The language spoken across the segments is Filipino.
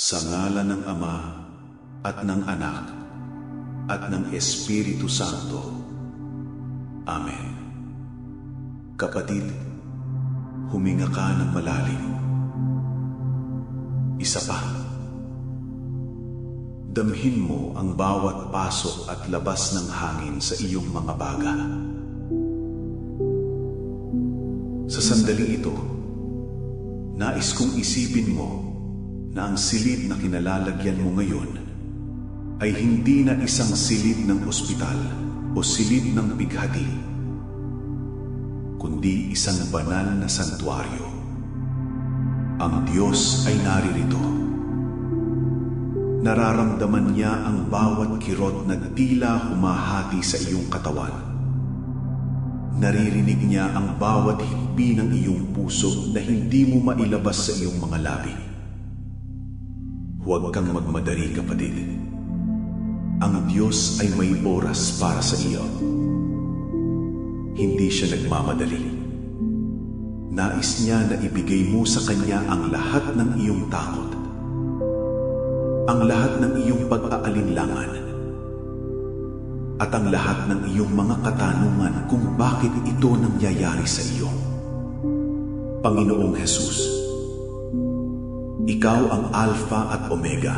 Sa ngalan ng Ama at ng Anak at ng Espiritu Santo. Amen. Kapatid, huminga ka ng malalim. Isa pa. Damhin mo ang bawat pasok at labas ng hangin sa iyong mga baga. Sa sandaling ito, nais kong isipin mo na ang silid na kinalalagyan mo ngayon ay hindi na isang silid ng ospital o silid ng bighati, kundi isang banal na santuaryo. Ang Diyos ay naririto. Nararamdaman niya ang bawat kirot na tila humahati sa iyong katawan. Naririnig niya ang bawat hikbi ng iyong puso na hindi mo mailabas sa iyong mga labi. Huwag kang magmadali, kapatid. Ang Diyos ay may oras para sa iyo. Hindi siya nagmamadali. Nais niya na ibigay mo sa Kanya ang lahat ng iyong takot, ang lahat ng iyong pag-aalinlangan, at ang lahat ng iyong mga katanungan kung bakit ito nangyayari sa iyo. Panginoong Jesus, Ikaw ang Alpha at Omega,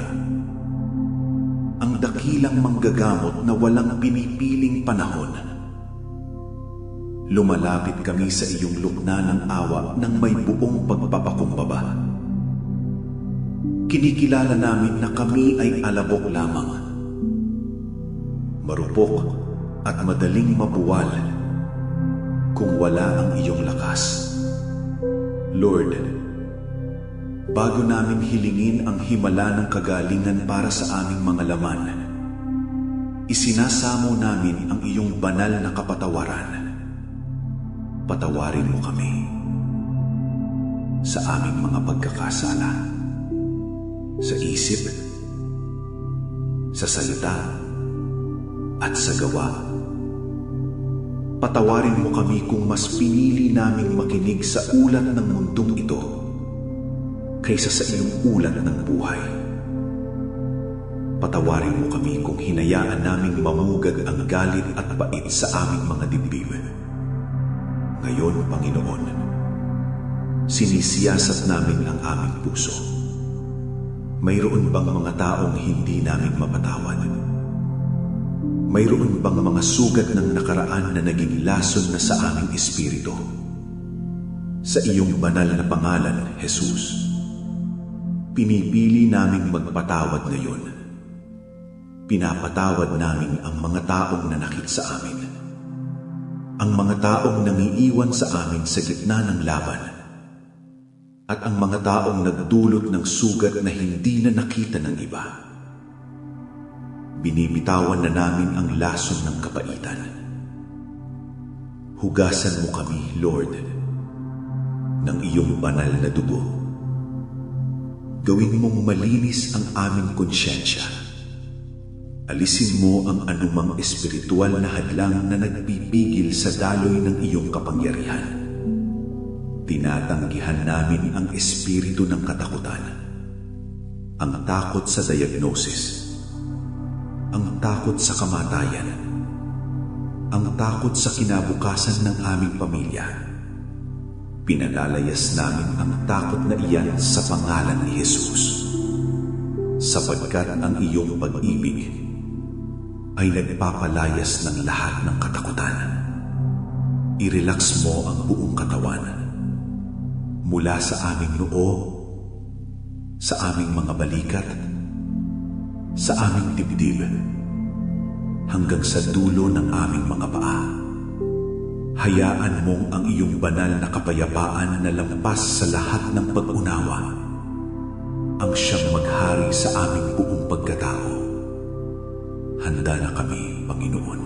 ang dakilang manggagamot na walang pinipiling panahon. Lumalapit kami sa iyong lukna ng awa ng may buong pagpapakumbaba. Kinikilala namin na kami ay alabok lamang, marupok at madaling mabuwal kung wala ang iyong lakas. Lord, bago namin hilingin ang himala ng kagalingan para sa aming mga laman, isinasamo namin ang iyong banal na kapatawaran. Patawarin mo kami sa aming mga pagkakasala, sa isip, sa salita, at sa gawa. Patawarin mo kami kung mas pinili naming makinig sa ulat ng mundong ito kaysa sa iyong ulat ng buhay. Patawarin mo kami kung hinayaan naming mamugad ang galit at bait sa aming mga dibdib. Ngayon, Panginoon, sinisiyasat namin ang aming puso. Mayroon bang mga taong hindi namin mapatawad? Mayroon bang mga sugat ng nakaraan na naging lason na sa aming espiritu? Sa iyong banal na pangalan, Jesus, pinipili naming magpatawad ngayon. Pinapatawad namin ang mga taong nanakit sa amin, ang mga taong nangiiwan sa amin sa gitna ng laban, at ang mga taong nagdulot ng sugat na hindi na nakita ng iba. Binibitawan na namin ang lason ng kapaitan. Hugasan mo kami, Lord, ng iyong banal na dugo. Gawin mong malinis ang aming konsyensya. Alisin mo ang anumang espiritual na hadlang na nagpipigil sa daloy ng iyong kapangyarihan. Tinatanggihan namin ang espiritu ng katakutan, ang takot sa diagnosis, ang takot sa kamatayan, ang takot sa kinabukasan ng aming pamilya. Pinalalayas namin ang takot na iyan sa pangalan ni Jesus, sapagkat ang iyong pag-ibig ay nagpapalayas ng lahat ng katakutan. I-relax mo ang buong katawan, mula sa aming noo, sa aming mga balikat, sa aming dibdib, hanggang sa dulo ng aming mga paa. Hayaan mong ang iyong banal na kapayapaan na lampas sa lahat ng pag-unawa ang siyang maghari sa aming buong pagkatao. Handa na kami, Panginoon.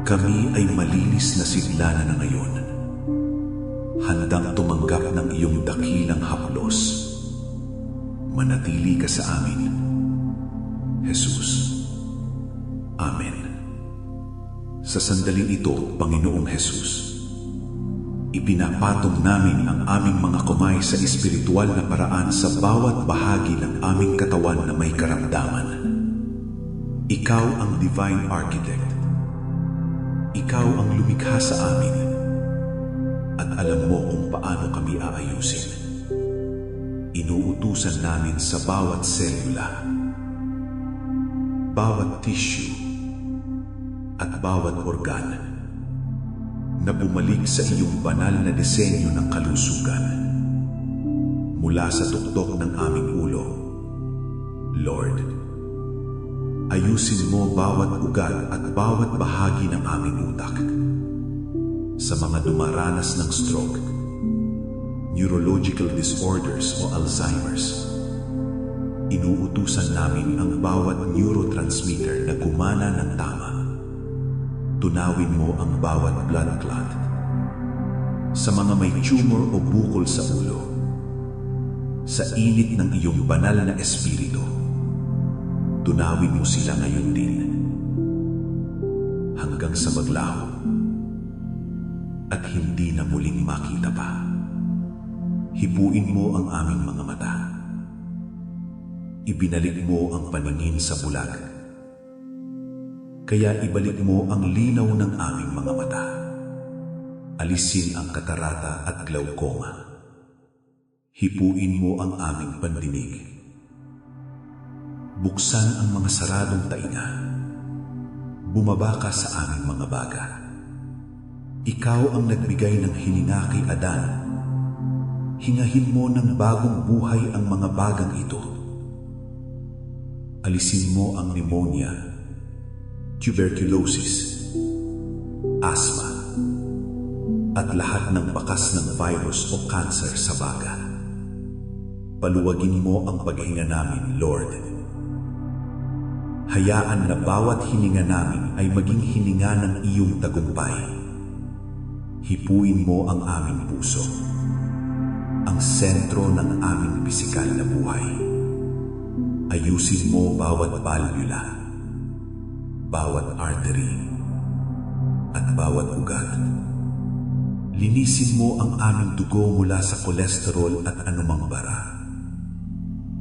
Kami ay malinis na sigla na ngayon, handang tumanggap ng iyong dakilang haplos. Manatili ka sa amin, Jesus. Amen. Sa sandaling ito, Panginoong Jesus, Ipinapatong namin ang aming mga kamay sa espiritual na paraan sa bawat bahagi ng aming katawan na may karamdaman. Ikaw ang Divine Architect. Ikaw ang lumikha sa amin. At alam mo kung paano kami aayusin. Inuutusan namin sa bawat selula, bawat tissue, at bawat organ na bumalik sa iyong banal na disenyo ng kalusugan. Mula sa tuktok ng aming ulo, Lord, ayusin mo bawat ugat at bawat bahagi ng aming utak. Sa mga dumaranas ng stroke, neurological disorders o Alzheimer's, inuutusan namin ang bawat neurotransmitter na gumana ng tama. Tunawin mo ang bawat blood clot. Sa mga may tumor o bukol sa ulo, sa init ng iyong banal na espiritu, tunawin mo sila ngayon din. Hanggang sa maglaho at hindi na muling makita pa. Hipuin mo ang aming mga mata. Ibinalik mo ang paningin sa bulag. Kaya ibalik mo ang linaw ng aming mga mata. Alisin ang katarata at glaucoma. Hipuin mo ang aming pandinig. Buksan ang mga saradong tainga. Bumaba ka sa aming mga baga. Ikaw ang nagbigay ng hininga kay Adan. Hingahin mo ng bagong buhay ang mga bagang ito. Alisin mo ang pneumonia, tuberculosis, asthma, at lahat ng bakas ng virus o cancer sa baga. Paluwagin mo ang paghinga namin, Lord. Hayaan na bawat hininga namin ay maging hininga ng iyong tagumpay. Hipuin mo ang aming puso, ang sentro ng aming pisikal na buhay. Ayusin mo bawat valvula, bawat artery, at bawat ugat. Linisin mo ang aming dugo mula sa kolesterol at anumang bara.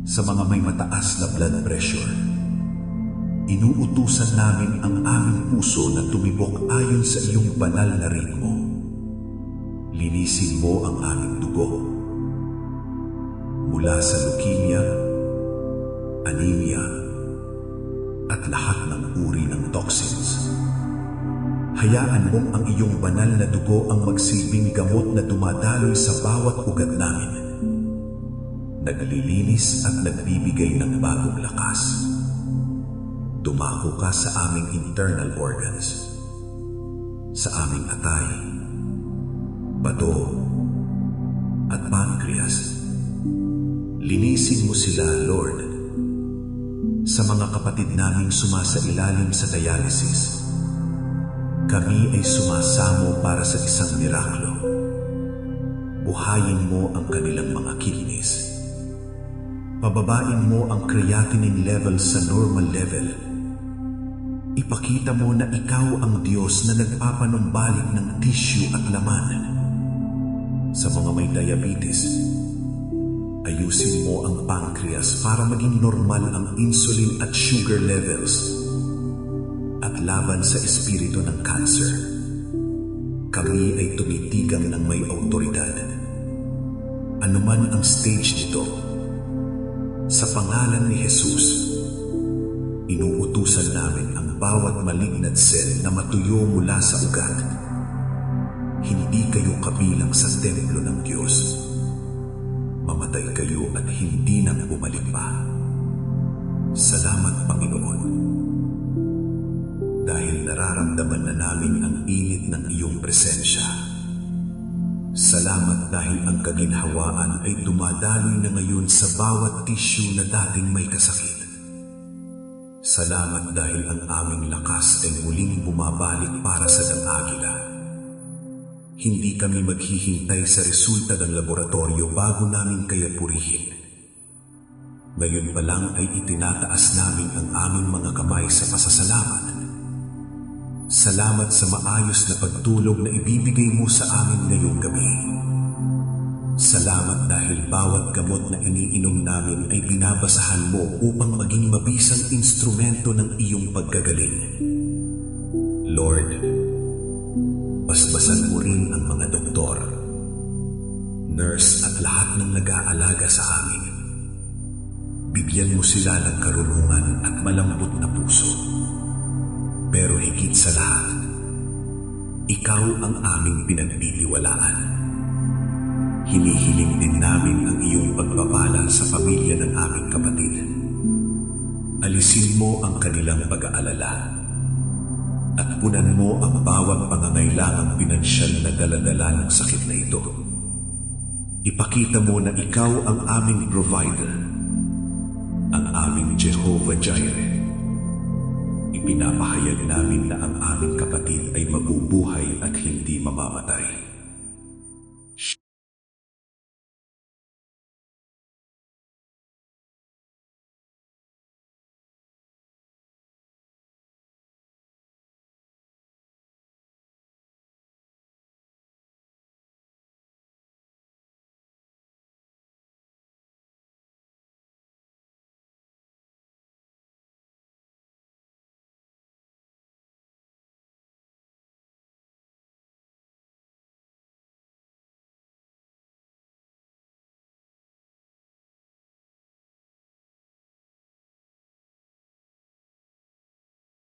Sa mga may mataas na blood pressure, inuutusan namin ang aming puso na tumibok ayon sa iyong banal na ritmo. Linisin mo ang aming dugo mula sa leukemia, anemia, at lahat ng uri ng toxins. Hayaan mong ang iyong banal na dugo ang magsilbing gamot na dumadaloy sa bawat ugat namin. Naglilinis at nagbibigay ng bagong lakas. Dumako ka sa aming internal organs, sa aming atay, bato, at pancreas. Linisin mo sila, Lord. Sa mga kapatid naming sumasailalim sa dialysis, kami ay sumasamo para sa isang miraklo. Buhayin mo ang kanilang mga kidneys. Pababain mo ang creatinine level sa normal level. Ipakita mo na ikaw ang Diyos na nagpapanumbalik ng tissue at laman. Sa mga may diabetes, ayusin mo ang pancreas para maging normal ang insulin at sugar levels. At laban sa espiritu ng cancer, kami ay tumitigang ng may autoridad. Anuman ang stage nito, sa pangalan ni Jesus, inuutusan namin ang bawat malignant cell na matuyo mula sa ugat. Hindi kayo kabilang sa templo ng Diyos. Mamatay kayo at hindi nang bumalik pa. Salamat, Panginoon. Dahil nararamdaman na namin ang init ng iyong presensya. Salamat dahil ang kaginhawaan ay dumadaloy na ngayon sa bawat tissue na dating may kasakit. Salamat dahil ang aming lakas ay muling bumabalik para sa dang-agila. Hindi kami maghihintay sa resulta ng laboratorio bago namin kaya purihin. Ngayon pa lang ay itinataas namin ang aming mga kamay sa pasasalamat. Salamat sa maayos na pagtulog na ibibigay mo sa amin ngayong gabi. Salamat dahil bawat gamot na iniinom namin ay binabasahan mo upang maging mabisang instrumento ng iyong paggagaling. Lord, basbasan mo rin ang mga doktor, nurse at lahat ng nag-aalaga sa amin. Bigyan mo sila ng karunungan at malambot na puso. Pero higit sa lahat, ikaw ang aming pinagtitiwalaan. Hinihiling din namin ang iyong pagpapala sa pamilya ng aming kapatid. Alisin mo ang kanilang pag-aalala at punan mo ang bawat pangangailangang pinansyal na daladala ng sakit na ito. Ipakita mo na ikaw ang aming provider, ang aming Jehovah Jireh. Ipinapahayag namin na ang aming kapatid ay mabubuhay at hindi mamamatay.